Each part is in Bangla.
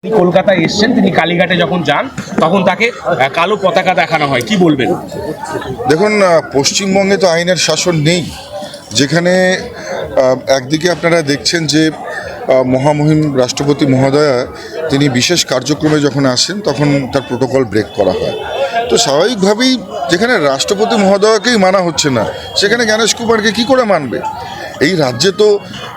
কলকাতায় এসছেন, তিনি কালীঘাটে যখন যান তখন তাকে কালো পতাকা দেখানো হয়, কি বলবেন? দেখুন, পশ্চিমবঙ্গে তো আইনের শাসন নেই, যেখানে একদিকে আপনারা দেখছেন যে মহামহিম রাষ্ট্রপতি মহোদয়া তিনি বিশেষ কার্যক্রমে যখন আসেন তখন তার প্রোটোকল ব্রেক করা হয়। তো স্বাভাবিকভাবেই যেখানে রাষ্ট্রপতি মহোদয়কেই মানা হচ্ছে না, সেখানে জ্ঞানেশ কুমারকে কী করে মানবে? এই রাজ্যে তো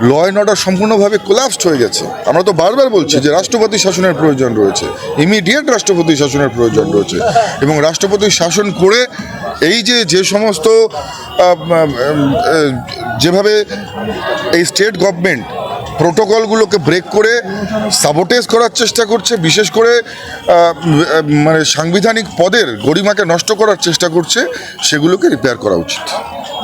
ল অ্যান্ড অর্ডার সম্পূর্ণভাবে কোলাপসড হয়ে গেছে। আমরা তো বারবার বলছি যে রাষ্ট্রপতি শাসনের প্রয়োজন রয়েছে, ইমিডিয়েট রাষ্ট্রপতি শাসনের প্রয়োজন রয়েছে, এবং রাষ্ট্রপতি শাসন করে এই যে সমস্ত যেভাবে এই স্টেট গভর্নমেন্ট প্রোটোকলগুলোকে ব্রেক করে সাবোটেজ করার চেষ্টা করছে, বিশেষ করে মানে সাংবিধানিক পদের গরিমাকে নষ্ট করার চেষ্টা করছে, সেগুলোকে রিপেয়ার করা উচিত।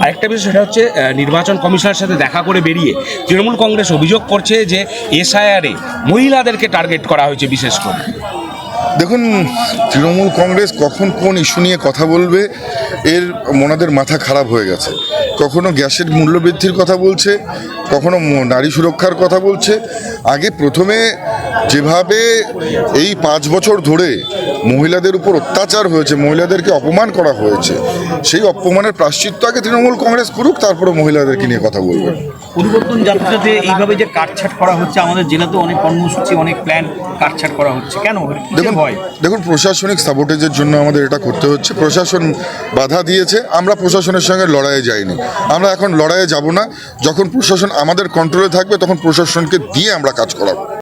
আরেকটা বিষয়, সেটা হচ্ছে নির্বাচন কমিশনের সাথে দেখা করে বেরিয়ে তৃণমূল কংগ্রেস অভিযোগ করছে যে এসআইআরে মহিলাদেরকে টার্গেট করা হয়েছে বিশেষ করে। দেখুন, তৃণমূল কংগ্রেস কখন কোন ইস্যু নিয়ে কথা বলবে এর ওনাদের মাথা খারাপ হয়ে গেছে। কখনো গ্যাসের মূল্যবৃদ্ধির কথা বলছে, কখনো নারী সুরক্ষার কথা বলছে। আগে প্রথমে যেভাবে এই 5 বছর ধরে মহিলাদের উপর অত্যাচার হয়েছে, মহিলাদেরকে অপমান করা হয়েছে, সেই অপমানের প্রায়শ্চিত্ত আগে তৃণমূল কংগ্রেস করুক, তারপরে মহিলাদেরকে নিয়ে কথা বলবেন। পরিবর্তন যাত্রাতে এইভাবে যে কাটছাট করা হচ্ছে, আমাদের জেলাতে অনেক কর্মসূচি, অনেক প্ল্যান কাটছাট করা হচ্ছে, কেন? দেখুন, প্রশাসনিক সাবোটেজের জন্য আমাদের এটা করতে হচ্ছে। প্রশাসন বাধা দিয়েছে, আমরা প্রশাসনের সঙ্গে লড়াইয়ে যাইনি। আমরা এখন লড়াইয়ে যাব না। যখন প্রশাসন আমাদের কন্ট্রোলে থাকবে তখন প্রশাসনকে দিয়ে আমরা কাজ করাবো।